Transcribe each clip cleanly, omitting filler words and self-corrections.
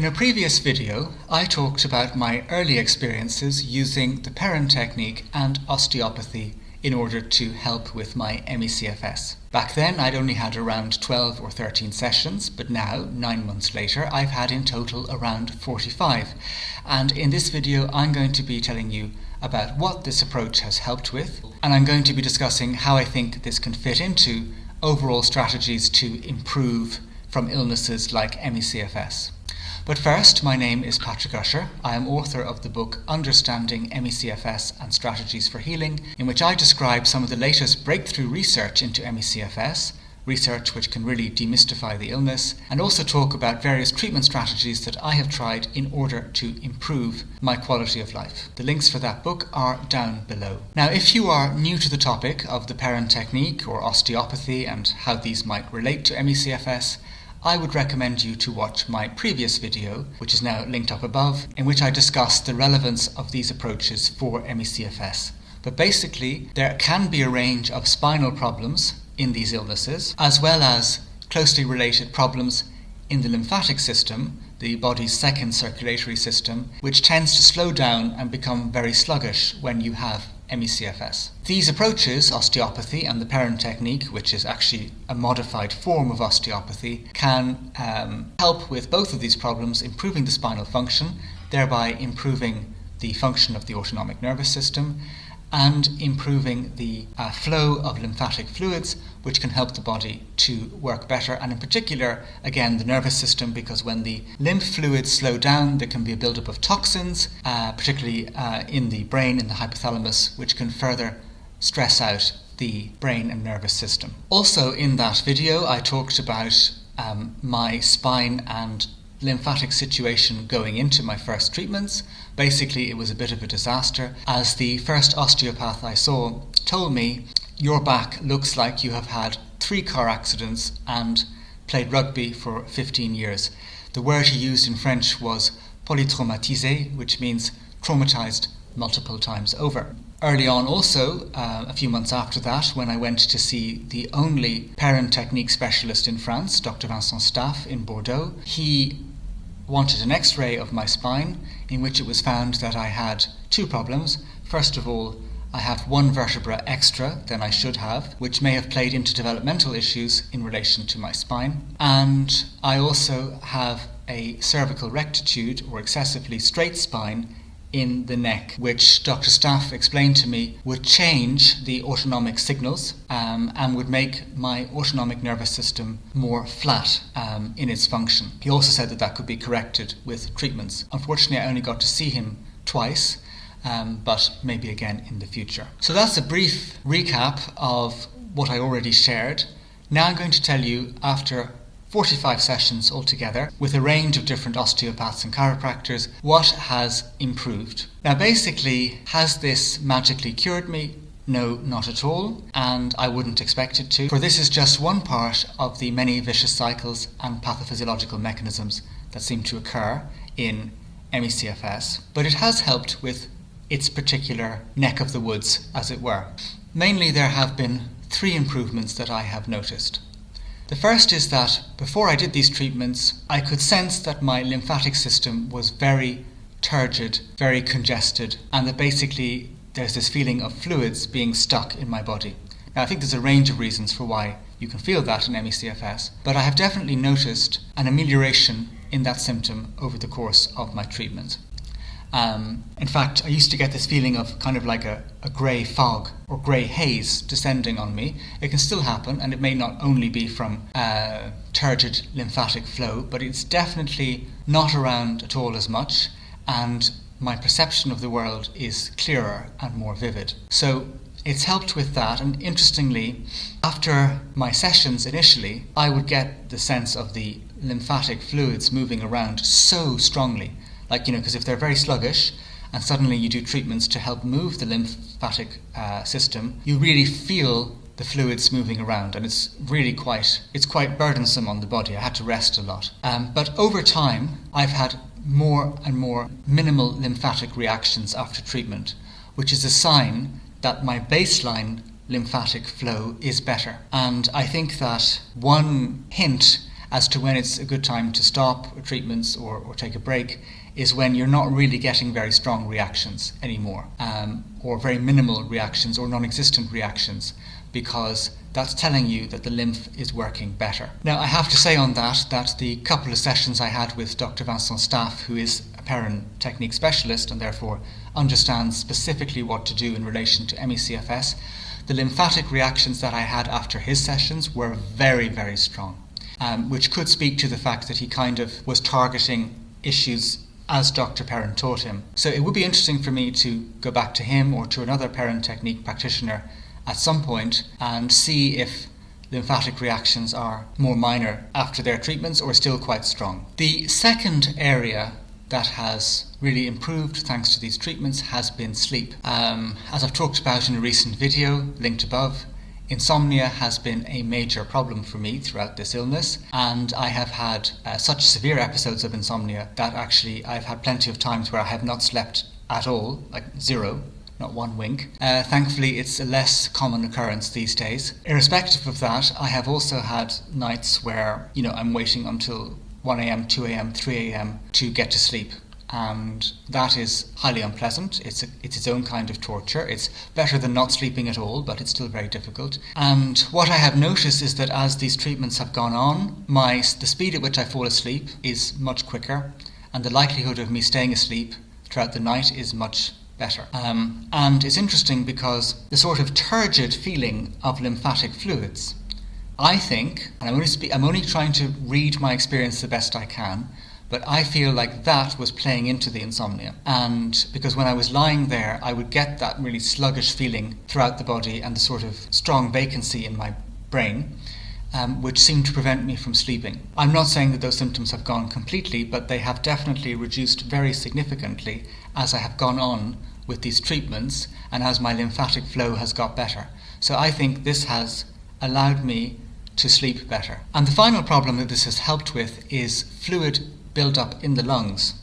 In a previous video, I talked about my early experiences using the Perrin Technique and osteopathy in order to help with my ME-CFS. Back then, I'd only had around 12 or 13 sessions, but now, 9 months later, I've had in total around 45. And in this video, I'm going to be telling you about what this approach has helped with, and I'm going to be discussing how I think this can fit into overall strategies to improve from illnesses like ME-CFS. But first, my name is Patrick Usher. I am author of the book Understanding ME-CFS and Strategies for Healing, in which I describe some of the latest breakthrough research into ME-CFS, research which can really demystify the illness, and also talk about various treatment strategies that I have tried in order to improve my quality of life. The links for that book are down below. Now, if you are new to the topic of the Perrin Technique or osteopathy and how these might relate to ME-CFS, I would recommend you to watch my previous video, which is now linked up above, in which I discussed the relevance of these approaches for ME-CFS. But basically, there can be a range of spinal problems in these illnesses, as well as closely related problems in the lymphatic system, the body's second circulatory system, which tends to slow down and become very sluggish when you have ME-CFS. These approaches, osteopathy and the Perrin Technique, which is actually a modified form of osteopathy, can help with both of these problems, improving the spinal function, thereby improving the function of the autonomic nervous system, and improving the flow of lymphatic fluids, which can help the body to work better, and in particular, again, the nervous system, because when the lymph fluids slow down, there can be a buildup of toxins, particularly in the brain, in the hypothalamus, which can further stress out the brain and nervous system. Also in that video, I talked about my spine and lymphatic situation going into my first treatments. Basically, it was a bit of a disaster, as the first osteopath I saw told me, "Your back looks like you have had 3 car accidents and played rugby for 15 years. The word he used in French was polytraumatisé, which means traumatized multiple times over. Early on also, a few months after that, when I went to see the only Perrin Technique specialist in France, Dr. Vincent Staff in Bordeaux, he wanted an X-ray of my spine, in which it was found that I had 2 problems. First of all, I have 1 vertebra extra than I should have, which may have played into developmental issues in relation to my spine. And I also have a cervical rectitude or excessively straight spine in the neck, which Dr. Staff explained to me would change the autonomic signals and would make my autonomic nervous system more flat in its function. He also said that that could be corrected with treatments. Unfortunately, I only got to see him twice, but maybe again in the future. So that's a brief recap of what I already shared. Now I'm going to tell you, after 45 sessions altogether, with a range of different osteopaths and chiropractors, what has improved. Now basically, has this magically cured me? No, not at all, and I wouldn't expect it to, for this is just one part of the many vicious cycles and pathophysiological mechanisms that seem to occur in ME-CFS, but it has helped with its particular neck of the woods, as it were. Mainly there have been 3 improvements that I have noticed. The first is that before I did these treatments, I could sense that my lymphatic system was very turgid, very congested, and that basically there's this feeling of fluids being stuck in my body. Now, I think there's a range of reasons for why you can feel that in ME-CFS, but I have definitely noticed an amelioration in that symptom over the course of my treatment. In fact, I used to get this feeling of kind of like a grey fog or grey haze descending on me. It can still happen, and it may not only be from turgid lymphatic flow, but it's definitely not around at all as much, and my perception of the world is clearer and more vivid. So it's helped with that, and interestingly, after my sessions initially, I would get the sense of the lymphatic fluids moving around so strongly. Like, because if they're very sluggish and suddenly you do treatments to help move the lymphatic system, you really feel the fluids moving around, and it's quite burdensome on the body. I had to rest a lot. But over time, I've had more and more minimal lymphatic reactions after treatment, which is a sign that my baseline lymphatic flow is better. And I think that one hint as to when it's a good time to stop treatments or take a break is when you're not really getting very strong reactions anymore, or very minimal reactions or non-existent reactions, because that's telling you that the lymph is working better. Now, I have to say on that the couple of sessions I had with Dr. Vincent Staff, who is a Perrin Technique specialist and therefore understands specifically what to do in relation to ME-CFS, the lymphatic reactions that I had after his sessions were very, very strong, which could speak to the fact that he kind of was targeting issues as Dr. Perrin taught him. So it would be interesting for me to go back to him or to another Perrin Technique practitioner at some point and see if lymphatic reactions are more minor after their treatments or still quite strong. The second area that has really improved thanks to these treatments has been sleep. As I've talked about in a recent video linked above, insomnia has been a major problem for me throughout this illness, and I have had such severe episodes of insomnia that actually I've had plenty of times where I have not slept at all, like zero, not one wink. Thankfully, it's a less common occurrence these days. Irrespective of that, I have also had nights where, I'm waiting until 1 a.m., 2 a.m., 3 a.m. to get to sleep. And that is highly unpleasant. It's its own kind of torture. It's better than not sleeping at all, but it's still very difficult. And what I have noticed is that as these treatments have gone on, the speed at which I fall asleep is much quicker, and the likelihood of me staying asleep throughout the night is much better. And it's interesting because the sort of turgid feeling of lymphatic fluids, I think, and I'm only trying to read my experience the best I can, but I feel like that was playing into the insomnia. And because when I was lying there, I would get that really sluggish feeling throughout the body and the sort of strong vacancy in my brain, which seemed to prevent me from sleeping. I'm not saying that those symptoms have gone completely, but they have definitely reduced very significantly as I have gone on with these treatments and as my lymphatic flow has got better. So I think this has allowed me to sleep better. And the final problem that this has helped with is fluid build-up in the lungs.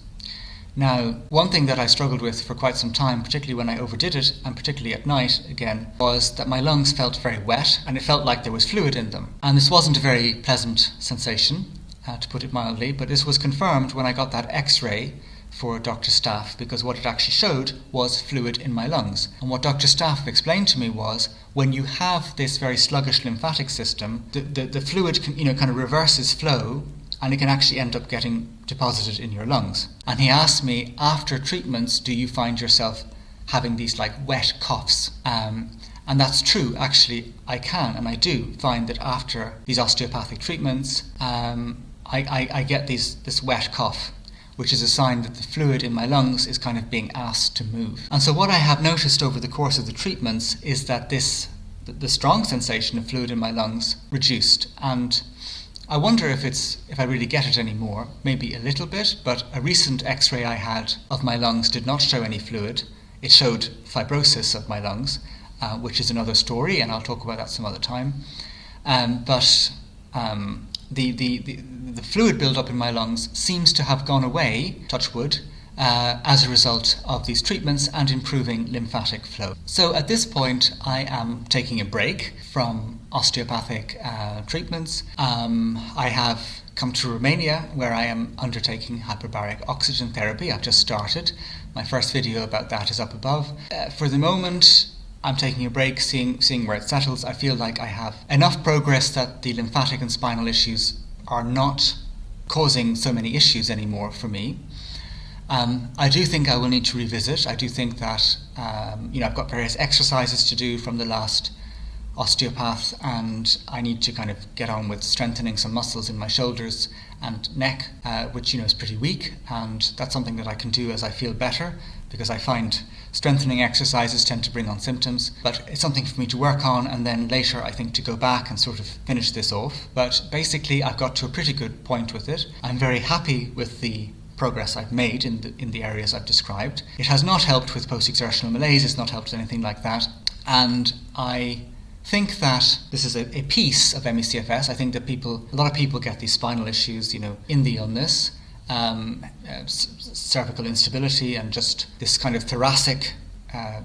Now, one thing that I struggled with for quite some time, particularly when I overdid it, and particularly at night again, was that my lungs felt very wet and it felt like there was fluid in them. And this wasn't a very pleasant sensation, to put it mildly, but this was confirmed when I got that X-ray for Dr. Staff, because what it actually showed was fluid in my lungs. And what Dr. Staff explained to me was, when you have this very sluggish lymphatic system, the fluid kind of reverses flow, and it can actually end up getting deposited in your lungs. And he asked me, after treatments, do you find yourself having these like wet coughs? And that's true, actually. I can, and I do find that after these osteopathic treatments, I get this wet cough, which is a sign that the fluid in my lungs is kind of being asked to move. And so what I have noticed over the course of the treatments is that the strong sensation of fluid in my lungs reduced. And I wonder if I really get it anymore, maybe a little bit, but a recent X-ray I had of my lungs did not show any fluid. It showed fibrosis of my lungs, which is another story, and I'll talk about that some other time. But the fluid buildup in my lungs seems to have gone away, touch wood, as a result of these treatments and improving lymphatic flow. So at this point, I am taking a break from osteopathic treatments. I have come to Romania, where I am undertaking hyperbaric oxygen therapy. I've just started. My first video about that is up above. For the moment, I'm taking a break, seeing where it settles. I feel like I have enough progress that the lymphatic and spinal issues are not causing so many issues anymore for me. I do think I will need to revisit. I do think that I've got various exercises to do from the last osteopath, and I need to kind of get on with strengthening some muscles in my shoulders and neck, which is pretty weak, and that's something that I can do as I feel better, because I find strengthening exercises tend to bring on symptoms, but it's something for me to work on, and then later I think to go back and sort of finish this off. But basically I've got to a pretty good point with it. I'm very happy with the progress I've made in the areas I've described. It has not helped with post-exertional malaise, it's not helped with anything like that, and I think that this is a piece of ME-CFS. I think that a lot of people get these spinal issues, in the illness, cervical instability and just this kind of thoracic,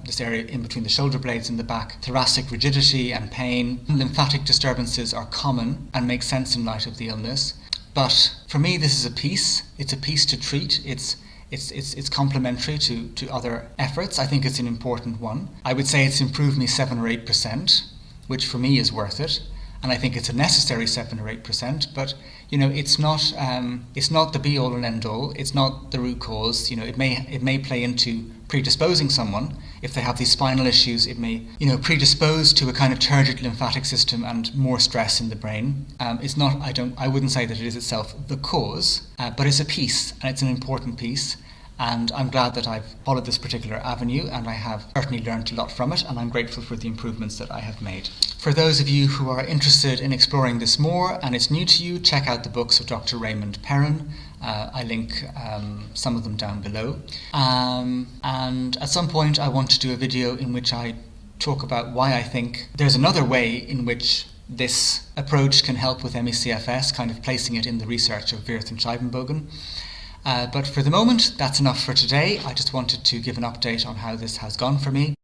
this area in between the shoulder blades in the back, thoracic rigidity and pain. Lymphatic disturbances are common and make sense in light of the illness. But for me, this is a piece. It's a piece to treat. It's complementary to other efforts. I think it's an important one. I would say it's improved me 7 or 8%, which for me is worth it. And I think it's a necessary 7 or 8%, but it's not the be all and end all. It's not the root cause. It may play into predisposing someone. If they have these spinal issues, it may predispose to a kind of turgid lymphatic system and more stress in the brain. It's not. I wouldn't say that it is itself the cause, but it's a piece, and it's an important piece. And I'm glad that I've followed this particular avenue, and I have certainly learned a lot from it, and I'm grateful for the improvements that I have made. For those of you who are interested in exploring this more and it's new to you, check out the books of Dr. Raymond Perrin. I link some of them down below. And at some point I want to do a video in which I talk about why I think there's another way in which this approach can help with ME-CFS, kind of placing it in the research of Wirth and Scheibenbogen. But for the moment, that's enough for today. I just wanted to give an update on how this has gone for me.